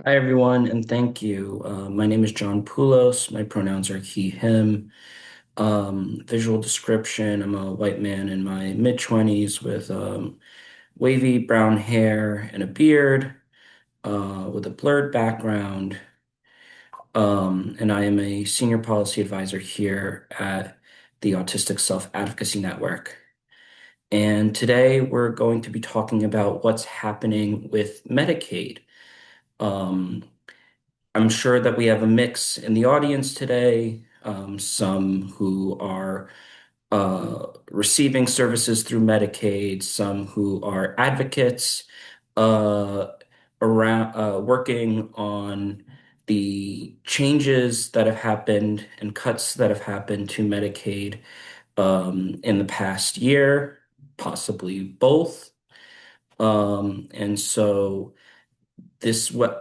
Hi, everyone, and thank you. My name is John Poulos. My pronouns are he, him. Visual description, I'm a white man in my mid-20s with wavy brown hair and a beard, with a blurred background. And I am a senior policy advisor here at the Autistic Self-Advocacy Network. And today we're going to be talking about what's happening with Medicaid. Um, I'm sure that we have a mix in the audience today, some who are receiving services through Medicaid, some who are advocates uh, around working on the changes that have happened and cuts that have happened to Medicaid in the past year, possibly both. And so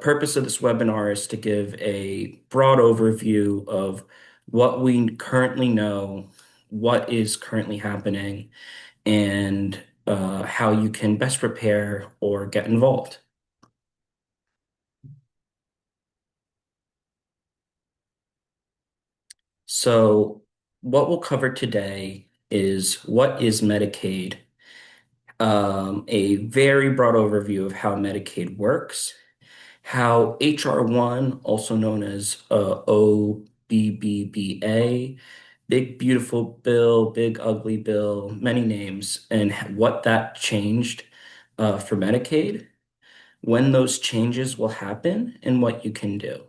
purpose of this webinar is to give a broad overview of what we currently know, what is currently happening, and how you can best prepare or get involved. So, what we'll cover today is what is Medicaid, a very broad overview of how Medicaid works, how HR1, also known as OBBBA, Big Beautiful Bill, Big Ugly Bill, many names, and what that changed for Medicaid, when those changes will happen, and what you can do.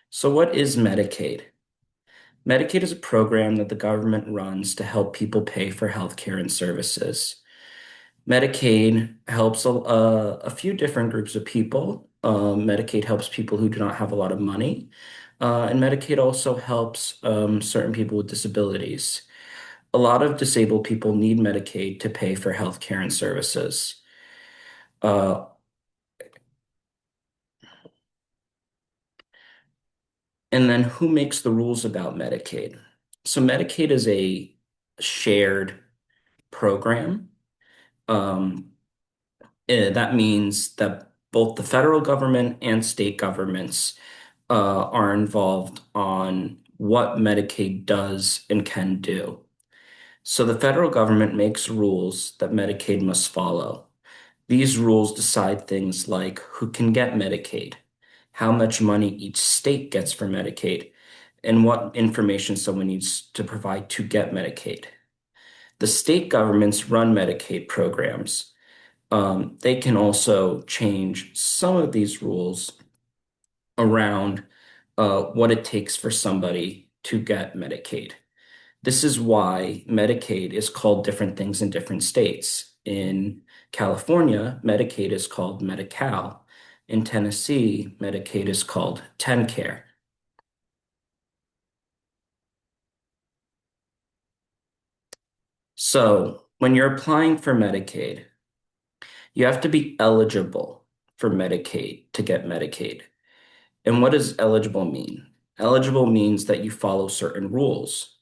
So, what is Medicaid? Medicaid is a program that the government runs to help people pay for healthcare and services. Medicaid helps a few different groups of people. Medicaid helps people who do not have a lot of money. And Medicaid also helps certain people with disabilities. A lot of disabled people need Medicaid to pay for healthcare and services. Uh, and then who makes the rules about Medicaid? So Medicaid is a shared program. Um, that means that both the federal government and state governments are involved on what Medicaid does and can do. So the federal government makes rules that Medicaid must follow. These rules decide things like who can get Medicaid, how much money each state gets for Medicaid, and what information someone needs to provide to get Medicaid. The state governments run Medicaid programs. They can also change some of these rules around what it takes for somebody to get Medicaid. This is why Medicaid is called different things in different states. In California, Medicaid is called Medi-Cal. In Tennessee, Medicaid is called TennCare. So when you're applying for Medicaid, you have to be eligible for Medicaid to get Medicaid. And what does eligible mean? Eligible means that you follow certain rules,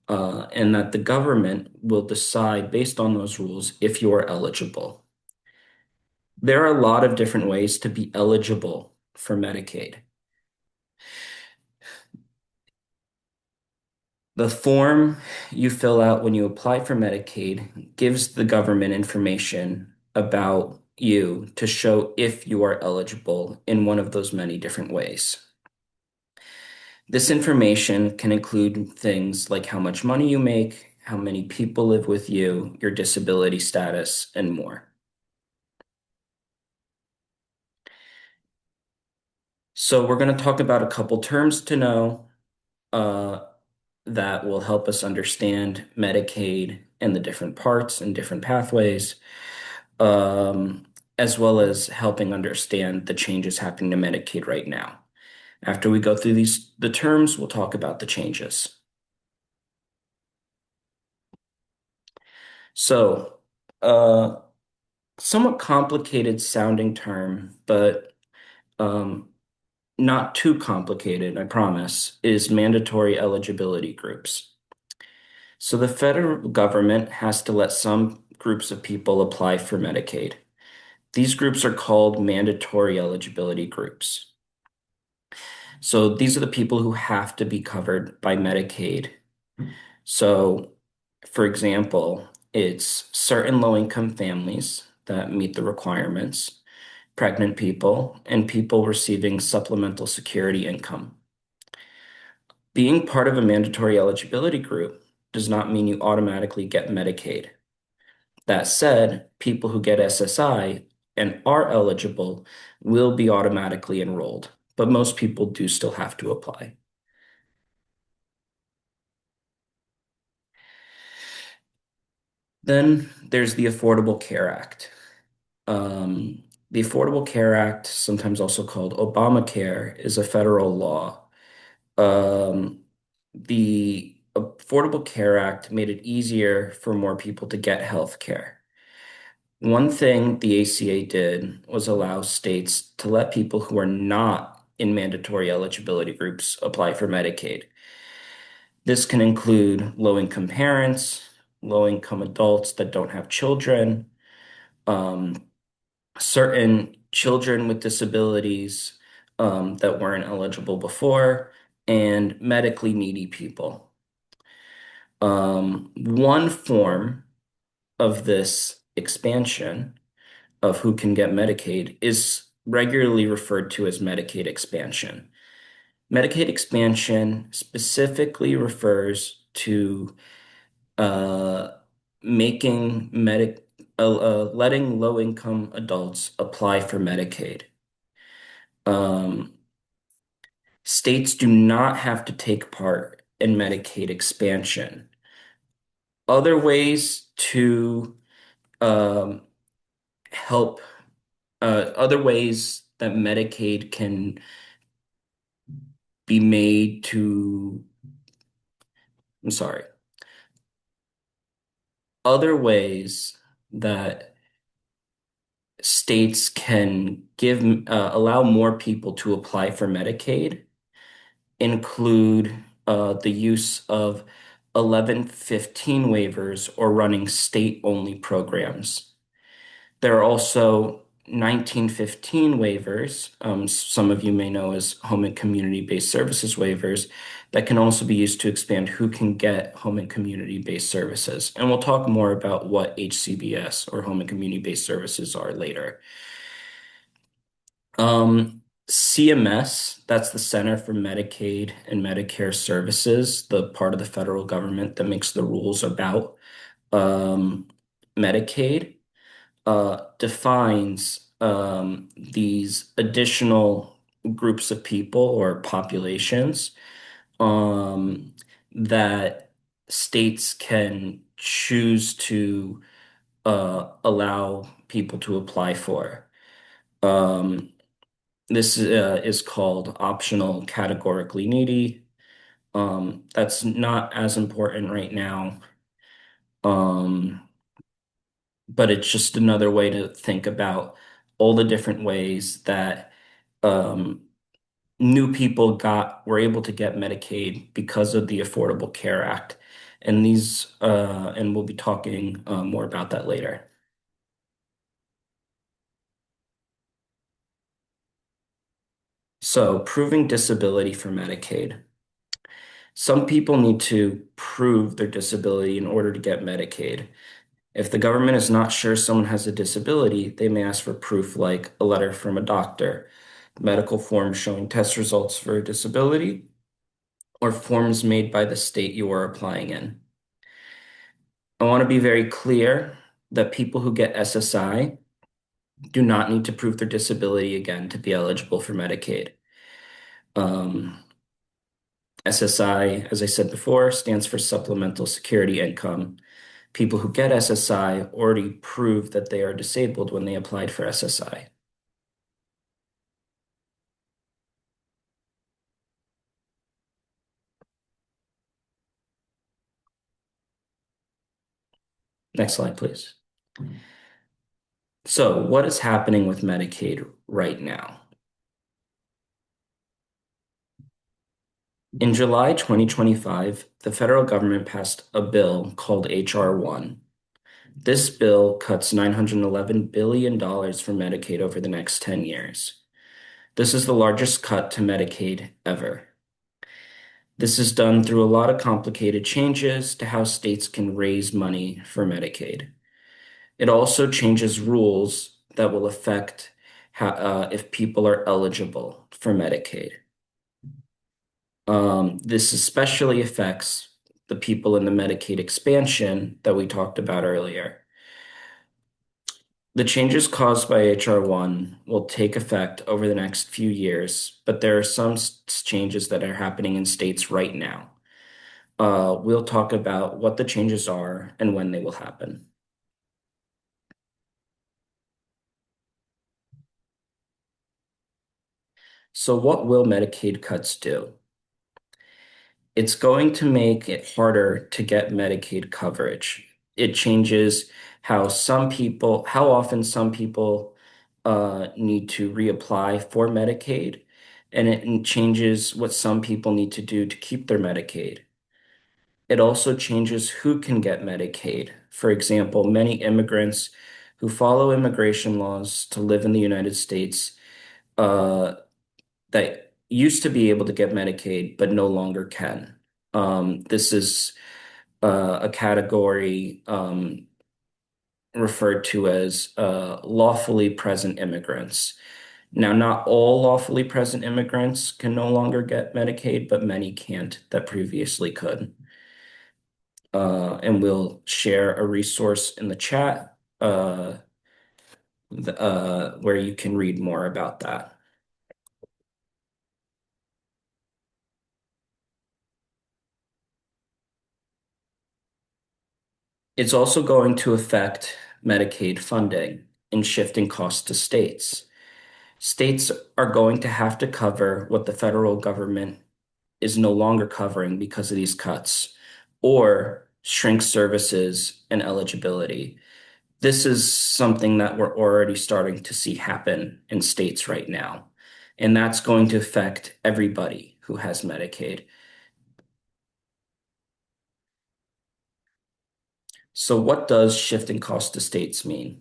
and that the government will decide based on those rules if you are eligible. There are a lot of different ways to be eligible for Medicaid. The form you fill out when you apply for Medicaid gives the government information about you to show if you are eligible in one of those many different ways. This information can include things like how much money you make, how many people live with you, your disability status, and more. So we're going to talk about a couple terms to know uh, that will help us understand Medicaid and the different parts and different pathways, as well as helping understand the changes happening to Medicaid right now. After we go through the terms, we'll talk about the changes. So, uh, somewhat complicated sounding term, but um, not too complicated, I promise, is mandatory eligibility groups. So the federal government has to let some groups of people apply for Medicaid. These groups are called mandatory eligibility groups. So these are the people who have to be covered by Medicaid. So, for example, it's certain low-income families that meet the requirements, pregnant people, and people receiving supplemental security income. Being part of a mandatory eligibility group does not mean you automatically get Medicaid. That said, people who get SSI and are eligible will be automatically enrolled, but most people do still have to apply. Then there's the Affordable Care Act. The Affordable Care Act, sometimes also called Obamacare, is a federal law. Um, the Affordable Care Act made it easier for more people to get health care. One thing the ACA did was allow states to let people who are not in mandatory eligibility groups apply for Medicaid. This can include low-income parents, low-income adults that don't have children, um, certain children with disabilities that weren't eligible before, and medically needy people. One form of this expansion of who can get Medicaid is regularly referred to as Medicaid expansion. Medicaid expansion specifically refers to uh, making letting low-income adults apply for Medicaid. Um, States do not have to take part in Medicaid expansion. Other ways to um, help, other ways that Medicaid can be made to, I'm sorry, other ways that states can allow more people to apply for Medicaid include the use of 1115 waivers or running state-only programs. There are also 1915 waivers, some of you may know as home and community-based services waivers, that can also be used to expand who can get home and community-based services. And we'll talk more about what HCBS or home and community-based services are later. CMS, that's the Center for Medicaid and Medicare Services, the part of the federal government that makes the rules about Medicaid, defines these additional groups of people or populations um, that states can choose to allow people to apply for. Um, this is called optional categorically needy. That's not as important right now, um, but it's just another way to think about all the different ways that um, new people were able to get Medicaid because of the Affordable Care Act. And we'll be talking more about that later. So, proving disability for Medicaid. Some people need to prove their disability in order to get Medicaid. If the government is not sure someone has a disability, they may ask for proof like a letter from a doctor, medical forms showing test results for a disability, or forms made by the state you are applying in. I want to be very clear that people who get SSI do not need to prove their disability again to be eligible for Medicaid. Um, SSI, as I said before, stands for Supplemental Security Income. People who get SSI already prove that they are disabled when they applied for SSI. Next slide, please. So, what is happening with Medicaid right now? In July 2025, the federal government passed a bill called HR 1. This bill cuts $911 billion for Medicaid over the next 10 years. This is the largest cut to Medicaid ever. This is done through a lot of complicated changes to how states can raise money for Medicaid. It also changes rules that will affect if people are eligible for Medicaid. This especially affects the people in the Medicaid expansion that we talked about earlier. The changes caused by HR 1 will take effect over the next few years, but there are some changes that are happening in states right now. We'll talk about what the changes are and when they will happen. So, what will Medicaid cuts do? It's going to make it harder to get Medicaid coverage. It changes how often some people need to reapply for Medicaid, and it changes what some people need to do to keep their Medicaid. It also changes who can get Medicaid. For example, many immigrants who follow immigration laws to live in the United States uh, that used to be able to get Medicaid but no longer can. This is a category referred to as lawfully present immigrants. Now, not all lawfully present immigrants can no longer get Medicaid, but many can't that previously could. And we'll share a resource in the chat where you can read more about that. It's also going to affect Medicaid funding and shifting costs to states. States are going to have to cover what the federal government is no longer covering because of these cuts, or shrink services and eligibility. This is something that we're already starting to see happen in states right now, and that's going to affect everybody who has Medicaid. So what does shifting costs to states mean?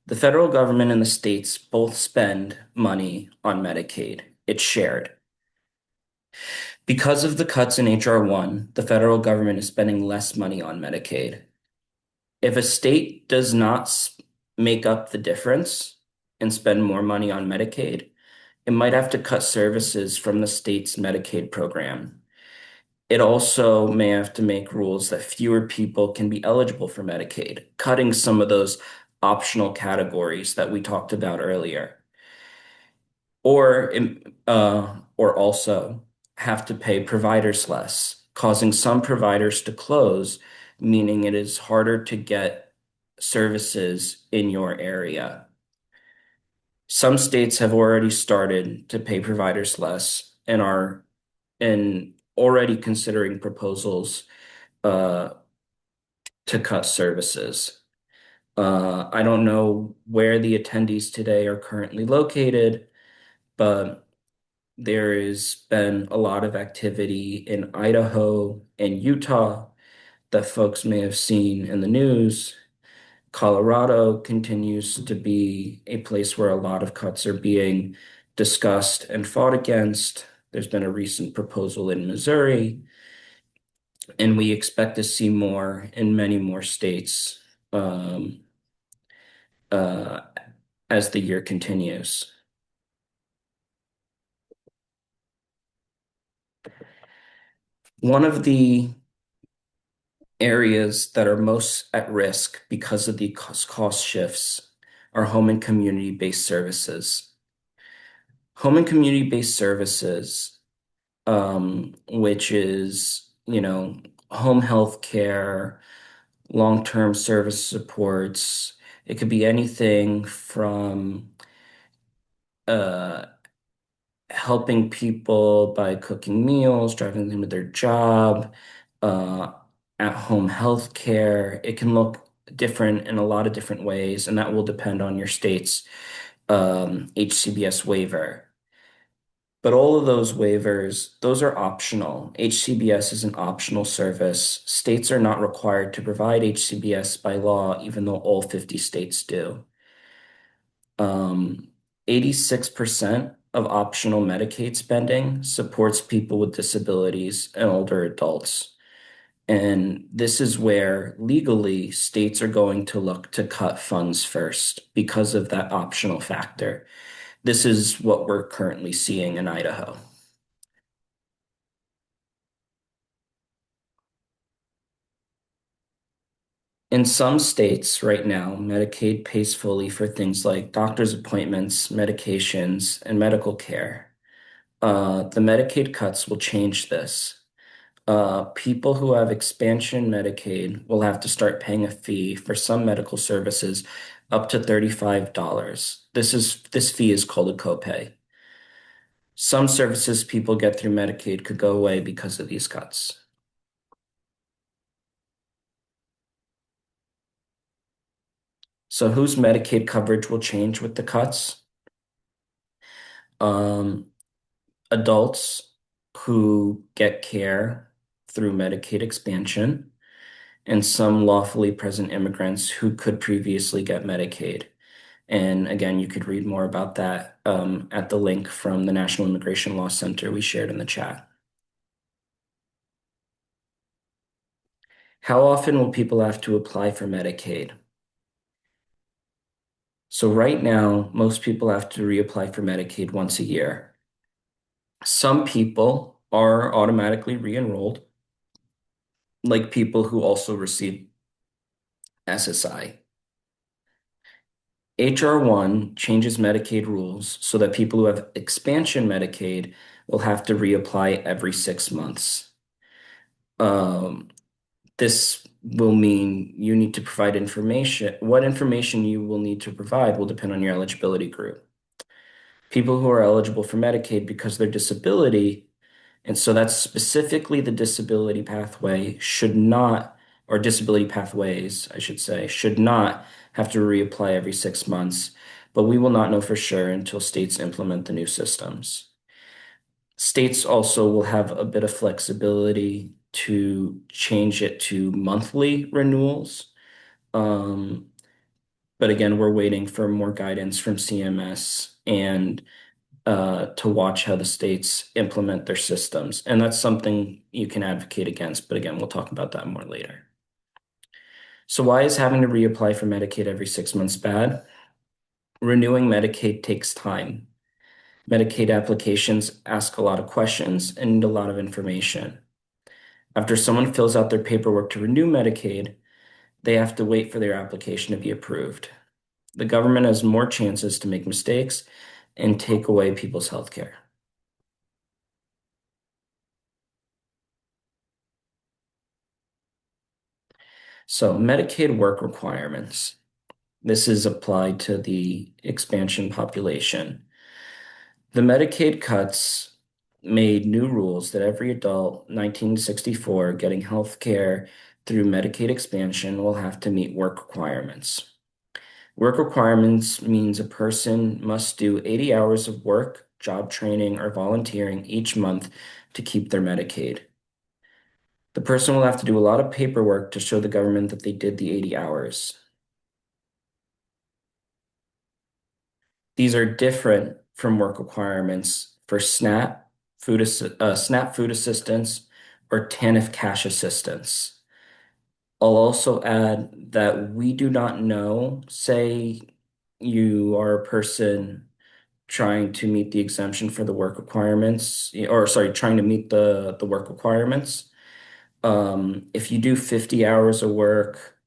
The federal government and the states both spend money on Medicaid. It's shared. Because of the cuts in HR 1, the federal government is spending less money on Medicaid. If a state does not make up the difference and spend more money on Medicaid, it might have to cut services from the state's Medicaid program. It also may have to make rules that fewer people can be eligible for Medicaid, cutting some of those optional categories that we talked about earlier. Or also have to pay providers less, causing some providers to close, meaning it is harder to get services in your area. Some states have already started to pay providers less and are already considering proposals uh, to cut services. I don't know where the attendees today are currently located, but there has been a lot of activity in Idaho and Utah that folks may have seen in the news. Colorado continues to be a place where a lot of cuts are being discussed and fought against. There's been a recent proposal in Missouri, and we expect to see more in many more states um, uh, as the year continues. One of the areas that are most at risk because of the cost shifts are home and community-based services. Home and community-based services, which is, home health care, long-term service supports. It could be anything from uh, helping people by cooking meals, driving them to their job, uh, at-home health care. It can look different in a lot of different ways, and that will depend on your state's HCBS waiver. But all of those waivers, those are optional. HCBS is an optional service. States are not required to provide HCBS by law, even though all 50 states do. 86% of optional Medicaid spending supports people with disabilities and older adults. And this is where legally states are going to look to cut funds first because of that optional factor. This is what we're currently seeing in Idaho. In some states right now, Medicaid pays fully for things like doctor's appointments, medications, and medical care. The Medicaid cuts will change this. People who have expansion Medicaid will have to start paying a fee for some medical services up to $35. This fee is called a copay. Some services people get through Medicaid could go away because of these cuts. So whose Medicaid coverage will change with the cuts? Um, Adults who get care through Medicaid expansion, and some lawfully present immigrants who could previously get Medicaid. And again, you could read more about that at the link from the National Immigration Law Center we shared in the chat. How often will people have to apply for Medicaid? So right now, most people have to reapply for Medicaid once a year. Some people are automatically re-enrolled, like people who also receive SSI. HR 1 changes Medicaid rules so that people who have expansion Medicaid will have to reapply every 6 months. Um, this will mean you need to provide information. What information you will need to provide will depend on your eligibility group. People who are eligible for Medicaid because of their disability, and so that's specifically the disability pathway, should not, or disability pathways, I should say, should not have to reapply every 6 months, but we will not know for sure until states implement the new systems. States also will have a bit of flexibility to change it to monthly renewals. Um, but again, we're waiting for more guidance from CMS and to watch how the states implement their systems. And that's something you can advocate against. But again, we'll talk about that more later. So why is having to reapply for Medicaid every 6 months bad? Renewing Medicaid takes time. Medicaid applications ask a lot of questions and need a lot of information. After someone fills out their paperwork to renew Medicaid, they have to wait for their application to be approved. The government has more chances to make mistakes and take away people's health care. So Medicaid work requirements. This is applied to the expansion population. The Medicaid cuts made new rules that every adult 19 to 64 getting health care through Medicaid expansion will have to meet work requirements. Work requirements means a person must do 80 hours of work, job training, or volunteering each month to keep their Medicaid. The person will have to do a lot of paperwork to show the government that they did the 80 hours. These are different from work requirements for SNAP food assistance, or TANF cash assistance. I'll also add that we do not know, say you are a person trying to meet the exemption for the work requirements, or sorry, trying to meet the work requirements. If you do 50 hours of work,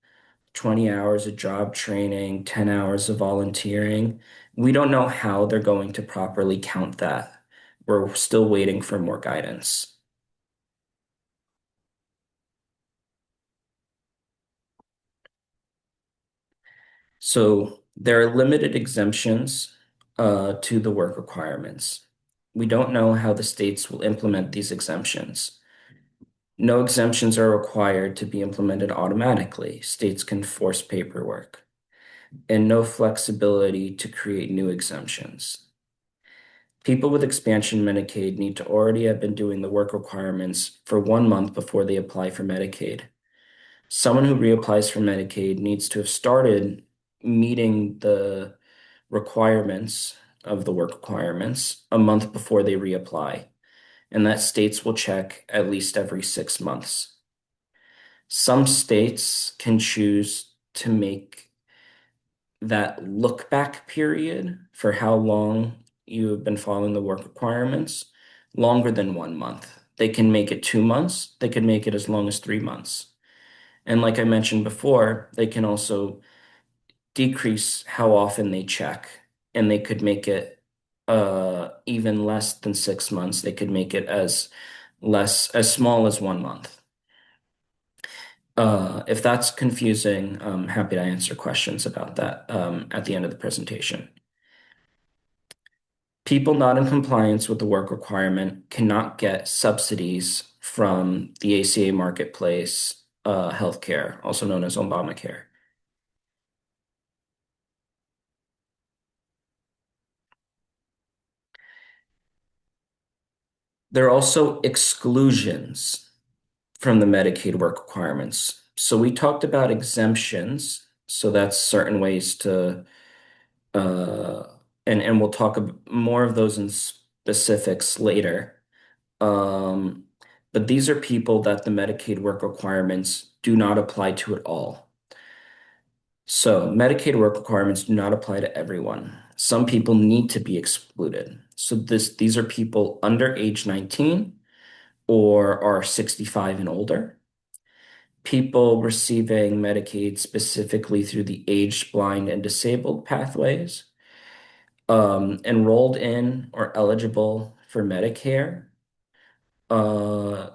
20 hours of job training, 10 hours of volunteering. We don't know how they're going to properly count that. We're still waiting for more guidance. So there are limited exemptions to the work requirements. We don't know how the states will implement these exemptions. No exemptions are required to be implemented automatically. States can force paperwork, and no flexibility to create new exemptions. People with expansion Medicaid need to already have been doing the work requirements for 1 month before they apply for Medicaid. Someone who reapplies for Medicaid needs to have started meeting the requirements of the work requirements a month before they reapply, and that states will check at least every 6 months. Some states can choose to make that look back period for how long you have been following the work requirements longer than 1 month. They can make it 2 months, they could make it as long as 3 months. And like I mentioned before, they can also decrease how often they check, and they could make it even less than 6 months. They could make it as small as 1 month. If that's confusing, I'm happy to answer questions about that at the end of the presentation. People not in compliance with the work requirement cannot get subsidies from the ACA marketplace healthcare, also known as Obamacare. There are also exclusions from the Medicaid work requirements. So we talked about exemptions. So that's certain ways to, uh, and we'll talk more of those in specifics later. Um, but these are people that the Medicaid work requirements do not apply to at all. So Medicaid work requirements do not apply to everyone. Some people need to be excluded. So these are people under age 19 or are 65 and older. People receiving Medicaid specifically through the aged, blind, and disabled pathways, enrolled in or eligible for Medicare, uh,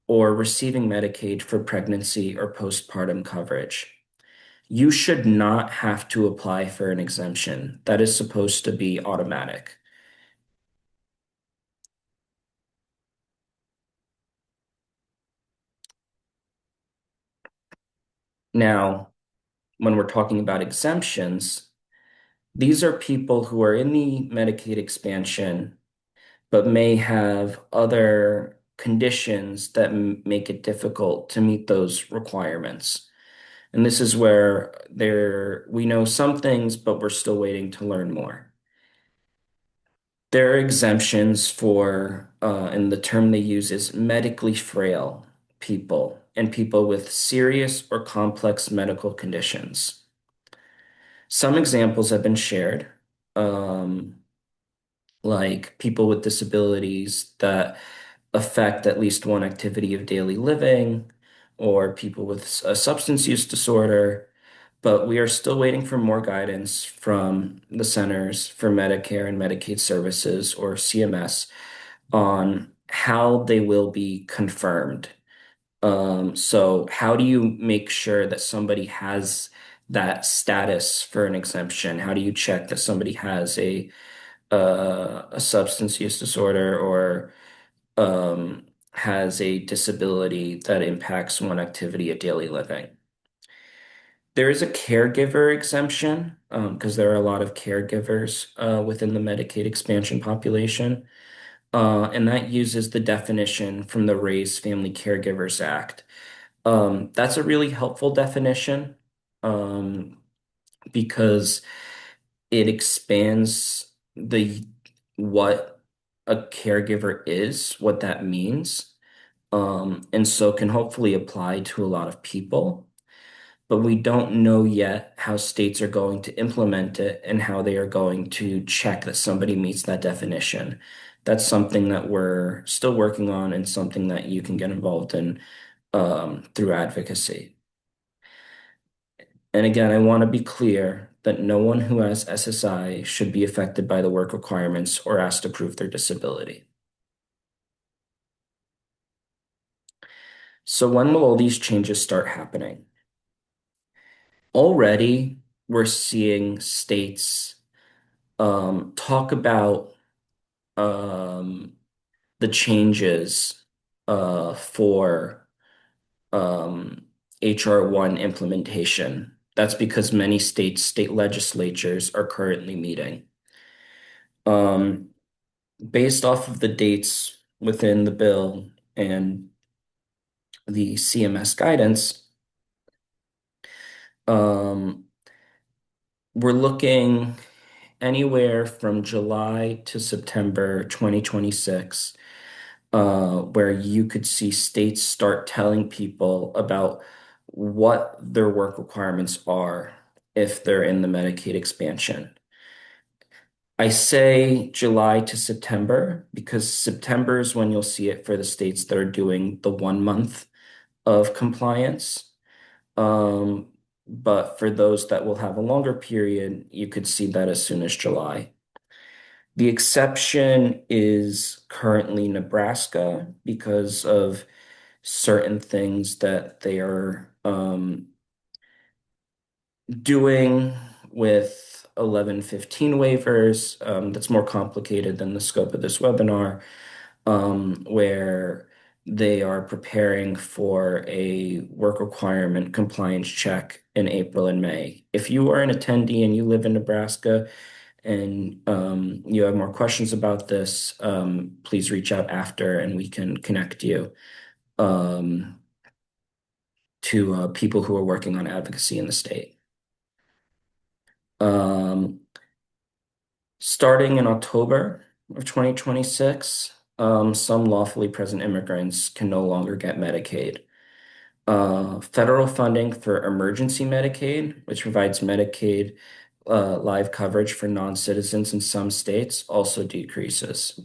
or receiving Medicaid for pregnancy or postpartum coverage. You should not have to apply for an exemption. That is supposed to be automatic. Now, when we're talking about exemptions, these are people who are in the Medicaid expansion but may have other conditions that make it difficult to meet those requirements. And this is where we know some things, but we're still waiting to learn more. There are exemptions for, and the term they use is medically frail people and people with serious or complex medical conditions. Some examples have been shared. Um, like people with disabilities that affect at least one activity of daily living, or people with a substance use disorder. But we are still waiting for more guidance from the Centers for Medicare and Medicaid Services, or CMS, on how they will be confirmed. So how do you make sure that somebody has that status for an exemption? How do you check that somebody has a substance use disorder or has a disability that impacts one activity of daily living? There is a caregiver exemption because there are a lot of caregivers within the Medicaid expansion population. And that uses the definition from the Raise Family Caregivers Act. That's a really helpful definition um, because it expands the what a caregiver is, what that means, and so can hopefully apply to a lot of people. But we don't know yet how states are going to implement it and how they are going to check that somebody meets that definition. That's something that we're still working on and something that you can get involved in through advocacy. And again, I want to be clear that no one who has SSI should be affected by the work requirements or asked to prove their disability. So when will all these changes start happening? Already, we're seeing states talk about um, the changes for HR1 implementation. That's because many states, state legislatures are currently meeting. Um, based off of the dates within the bill and the CMS guidance, um, we're looking anywhere from July to September 2026, where you could see states start telling people about what their work requirements are if they're in the Medicaid expansion. I say July to September because September is when you'll see it for the states that are doing the 1 month of compliance. Um, but for those that will have a longer period, you could see that as soon as July. The exception is currently Nebraska because of certain things that they are doing with 1115 waivers. That's more complicated than the scope of this webinar, where they are preparing for a work requirement compliance check in April and May. If you are an attendee and you live in Nebraska and you have more questions about this, please reach out after and we can connect you um, to people who are working on advocacy in the state. Um, Starting in October of 2026, some lawfully present immigrants can no longer get Medicaid. Federal funding for emergency Medicaid, which provides Medicaid live coverage for non-citizens in some states, also decreases.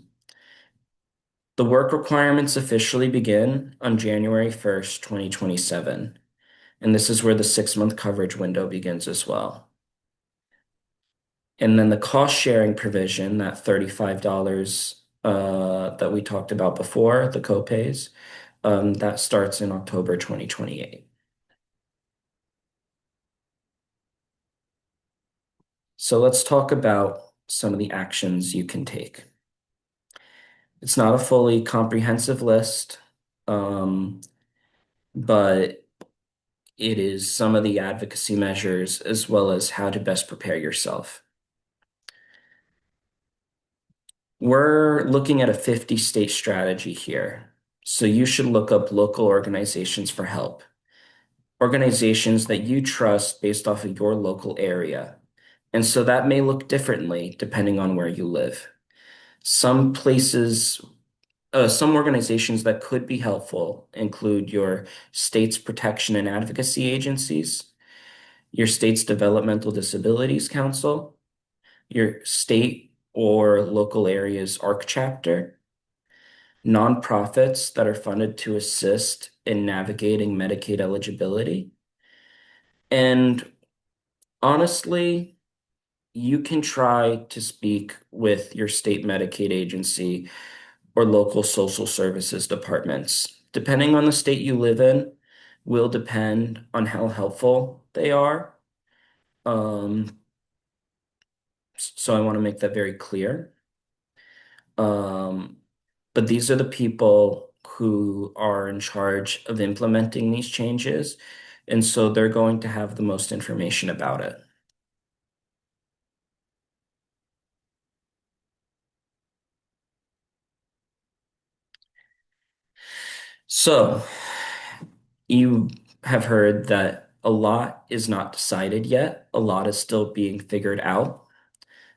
The work requirements officially begin on January 1st, 2027, and this is where the 6 month coverage window begins as well. And then the cost sharing provision, that $35 that we talked about before, the copays, that starts in October 2028. So let's talk about some of the actions you can take. It's not a fully comprehensive list, um, but it is some of the advocacy measures as well as how to best prepare yourself. We're looking at a 50-state strategy here, so you should look up local organizations for help. Organizations that you trust based off of your local area. And so that may look differently depending on where you live. Some places, some organizations that could be helpful include your state's protection and advocacy agencies, your state's developmental disabilities council, your state or local area's ARC chapter, nonprofits that are funded to assist in navigating Medicaid eligibility. And honestly, you can try to speak with your state Medicaid agency or local social services departments. Depending on the state you live in, will depend on how helpful they are. Um, so I want to make that very clear. Um, but these are the people who are in charge of implementing these changes, and so they're going to have the most information about it. So you have heard that a lot is not decided yet. A lot is still being figured out.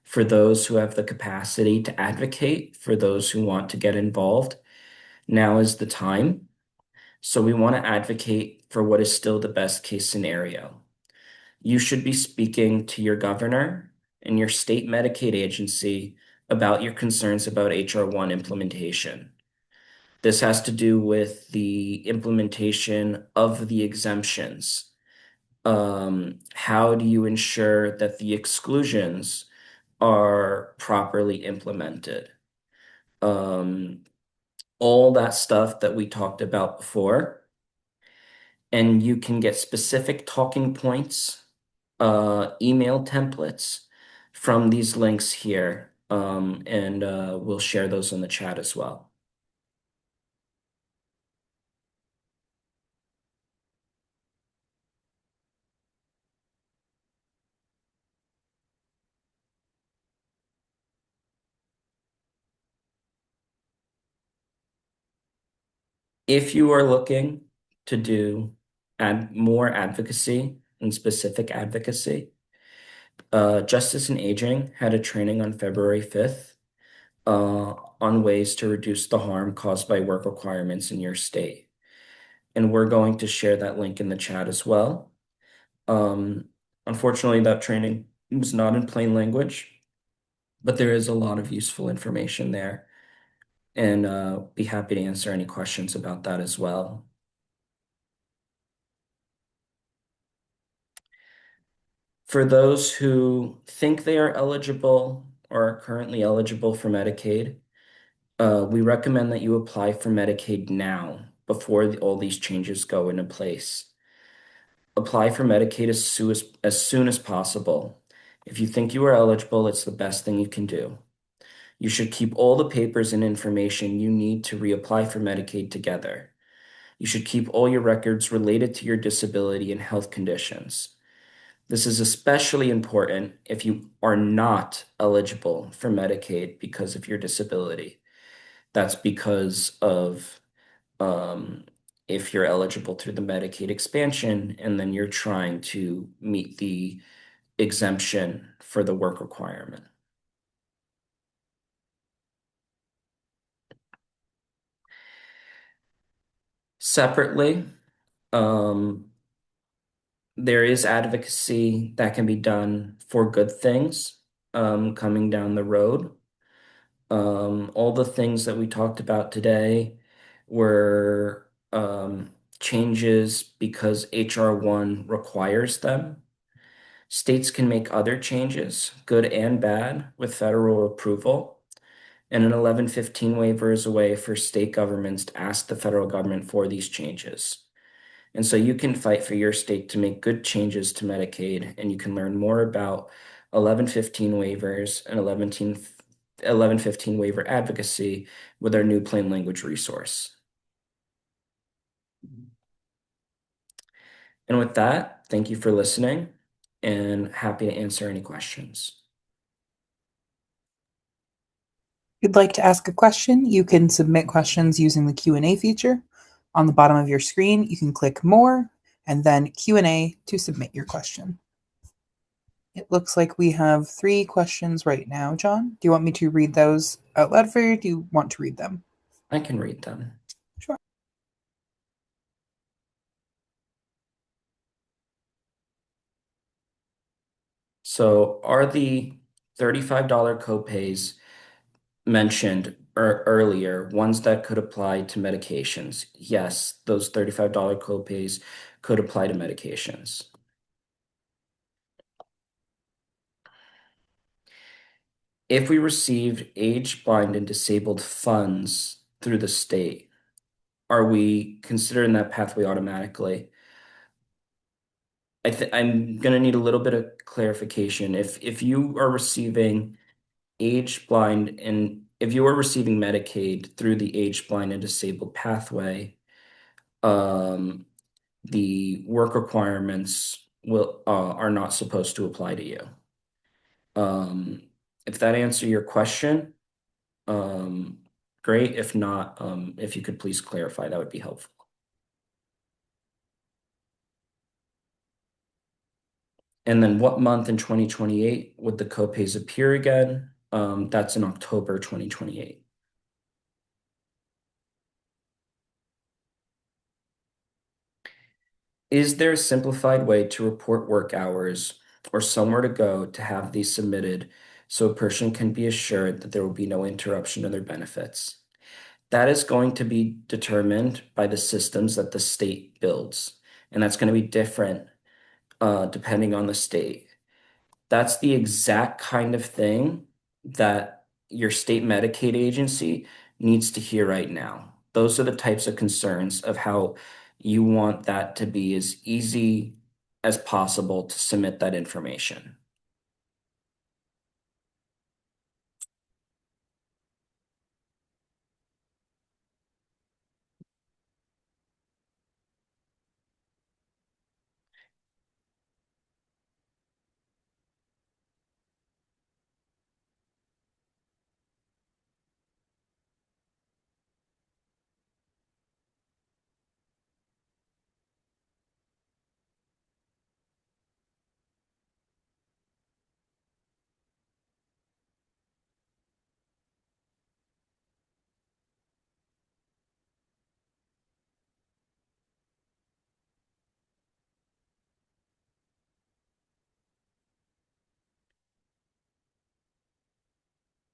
For those who have the capacity to advocate, for those who want to get involved, now is the time. So we want to advocate for what is still the best case scenario. You should be speaking to your governor and your state Medicaid agency about your concerns about HR 1 implementation. This has to do with the implementation of the exemptions. How do you ensure that the exclusions are properly implemented? Um, all that stuff that we talked about before. And you can get specific talking points, email templates from these links here. And we'll share those in the chat as well. If you are looking to do more advocacy and specific advocacy, Justice and Aging had a training on February 5th on ways to reduce the harm caused by work requirements in your state. And we're going to share that link in the chat as well. Um, Unfortunately, that training was not in plain language, but there is a lot of useful information there, and be happy to answer any questions about that as well. For those who think they are eligible or are currently eligible for Medicaid, we recommend that you apply for Medicaid now before all these changes go into place. Apply for Medicaid as soon as possible. If you think you are eligible, it's the best thing you can do. You should keep all the papers and information you need to reapply for Medicaid together. You should keep all your records related to your disability and health conditions. This is especially important if you are not eligible for Medicaid because of your disability. That's because of um, if you're eligible through the Medicaid expansion and then you're trying to meet the exemption for the work requirement. Separately, um, there is advocacy that can be done for good things coming down the road. All the things that we talked about today were changes because HR 1 requires them. States can make other changes, good and bad, with federal approval. And an 1115 waiver is a way for state governments to ask the federal government for these changes. And so you can fight for your state to make good changes to Medicaid, and you can learn more about 1115 waivers and 1115 waiver advocacy with our new plain language resource. And with that, thank you for listening and happy to answer any questions. If you'd like to ask a question, you can submit questions using the Q&A feature. On the bottom of your screen, you can click More and then Q&A to submit your question. It looks like we have 3 questions right now, John. Do you want me to read those out loud for you, or do you want to read them? I can read them. Sure. So are the $35 copays mentioned earlier ones that could apply to medications? Yes, those $35 copays could apply to medications. If we received age, blind, and disabled funds through the state, are we considering that pathway automatically? I'm going to need a little bit of clarification. If you are receiving age, blind, and if you are receiving Medicaid through the age, blind, and disabled pathway, um, the work requirements will are not supposed to apply to you. If that answers your question, um, great. If not, if you could please clarify, that would be helpful. And then what month in 2028 would the copays appear again? That's in October 2028. Is there a simplified way to report work hours or somewhere to go to have these submitted so a person can be assured that there will be no interruption to their benefits? That is going to be determined by the systems that the state builds, and that's going to be different depending on the state. That's the exact kind of thing that your state Medicaid agency needs to hear right now. Those are the types of concerns of how you want that to be as easy as possible to submit that information.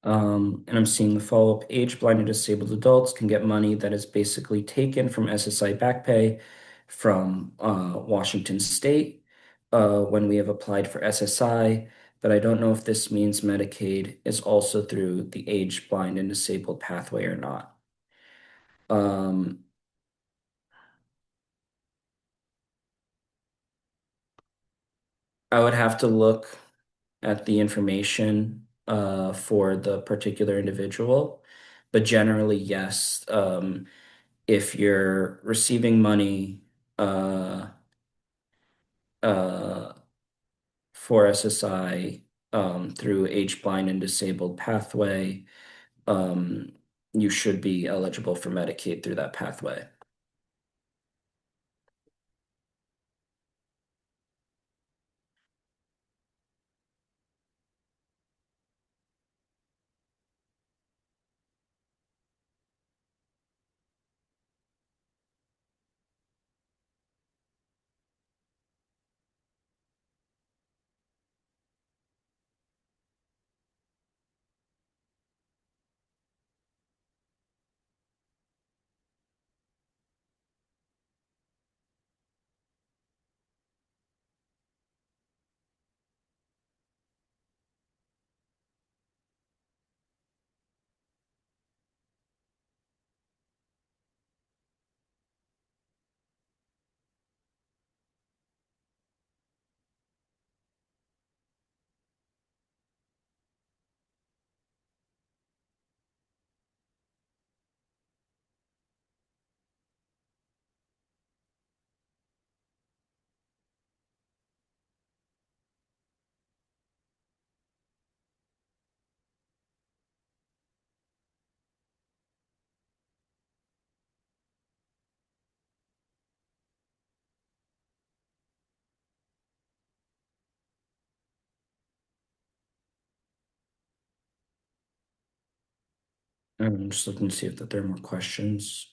And I'm seeing the follow-up: age blind and disabled adults can get money that is basically taken from SSI back pay from Washington State when we have applied for SSI, but I don't know if this means Medicaid is also through the age blind and disabled pathway or not. Um, I would have to look at the information for the particular individual, but generally, yes. If you're receiving money uh, uh, for SSI through age blind and disabled pathway, um, you should be eligible for Medicaid through that pathway. I'm just looking to see if that there are more questions.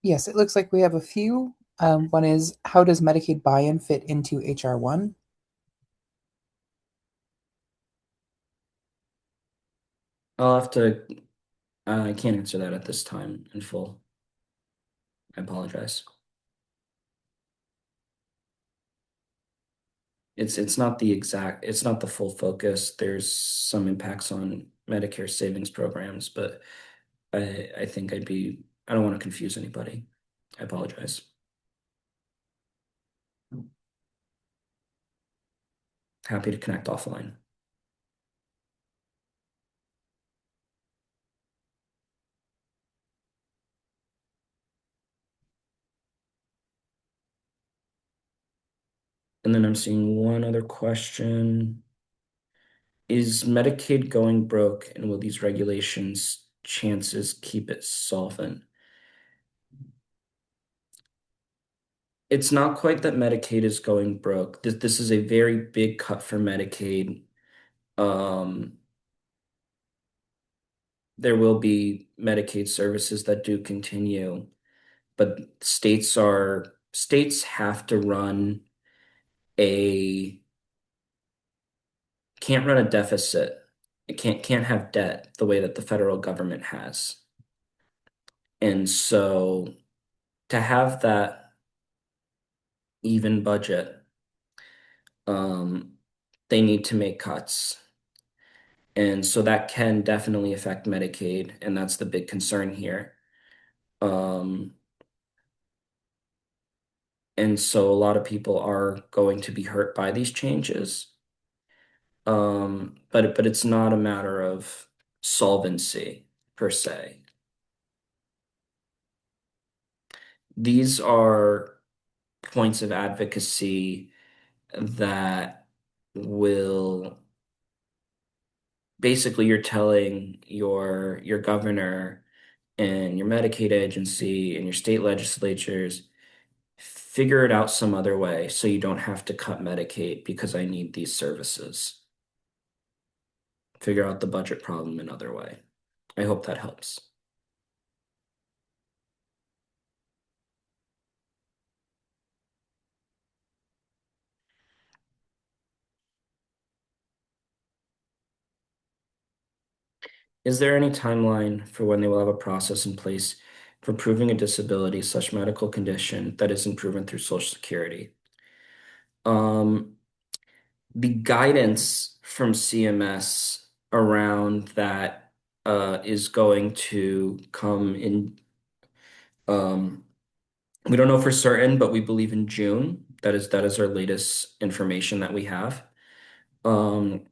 Yes, it looks like we have a few. One is, how does Medicaid buy-in fit into HR1? I'll have to, I can't answer that at this time in full. I apologize. It's not the full focus. There's some impacts on Medicare savings programs, but I think I don't want to confuse anybody. I apologize. Happy to connect offline. And then I'm seeing one other question. Is Medicaid going broke, and will these regulations chances keep it solvent? It's not quite that Medicaid is going broke. This is a very big cut for Medicaid. Um, there will be Medicaid services that do continue, but states have to run a can't run a deficit. It can't have debt the way that the federal government has. And so to have that even budget, um, they need to make cuts. And so that can definitely affect Medicaid, and that's the big concern here. Um, and so a lot of people are going to be hurt by these changes. But it's not a matter of solvency per se. These are points of advocacy that will basically you're telling your governor and your Medicaid agency and your state legislatures, figure it out some other way so you don't have to cut Medicaid because I need these services. Figure out the budget problem another way. I hope that helps. Is there any timeline for when they will have a process in place for proving a disability such medical condition that isn't proven through Social Security? Um, the guidance from CMS around that is going to come in. Um, we don't know for certain, but we believe in June. That is our latest information that we have. Um,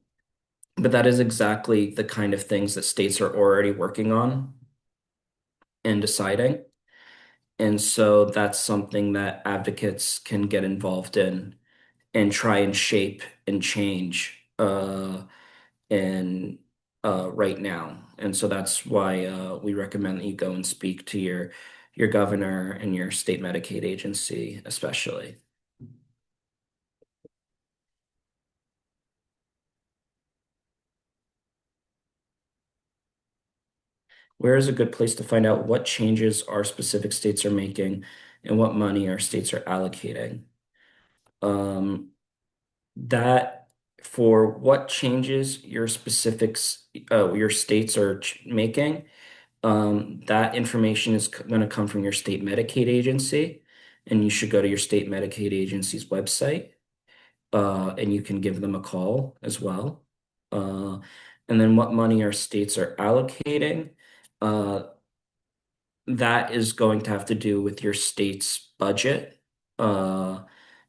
but that is exactly the kind of things that states are already working on and deciding. And so that's something that advocates can get involved in and try and shape and change and right now. And so that's why we recommend that you go and speak to your governor and your state Medicaid agency, especially. Where is a good place to find out what changes our specific states are making and what money our states are allocating? Um, that for what changes your specifics, your states are making, that information is going to come from your state Medicaid agency, and you should go to your state Medicaid agency's website, and you can give them a call as well. Uh, and then what money our states are allocating. Uh, that is going to have to do with your state's budget. Uh,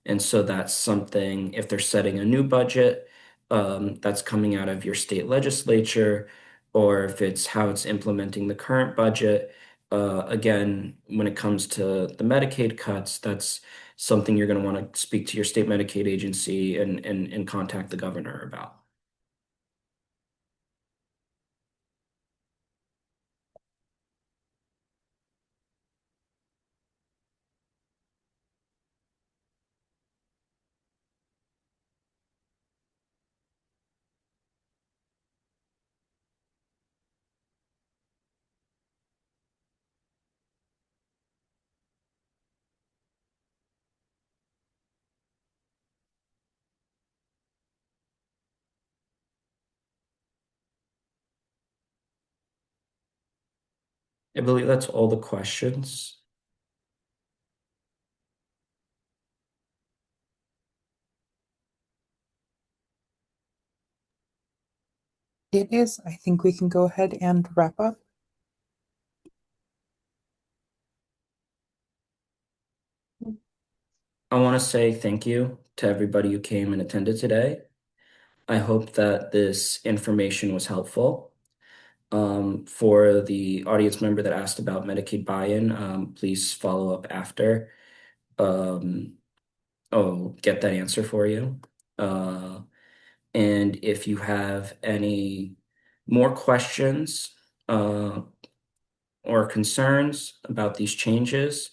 and so that's something, if they're setting a new budget, that's coming out of your state legislature, or if it's how it's implementing the current budget. Again, when it comes to the Medicaid cuts, that's something you're going to want to speak to your state Medicaid agency and contact the governor about. I believe that's all the questions. It is. I think we can go ahead and wrap up. I want to say thank you to everybody who came and attended today. I hope that this information was helpful. For the audience member that asked about Medicaid buy-in, please follow up after. Um, I'll get that answer for you. Uh, and if you have any more questions uh, or concerns about these changes,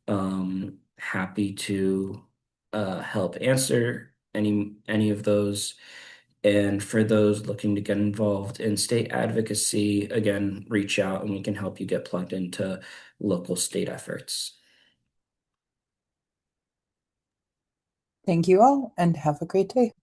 happy to help answer any of those. And for those looking to get involved in state advocacy, again, reach out and we can help you get plugged into local state efforts. Thank you all and have a great day.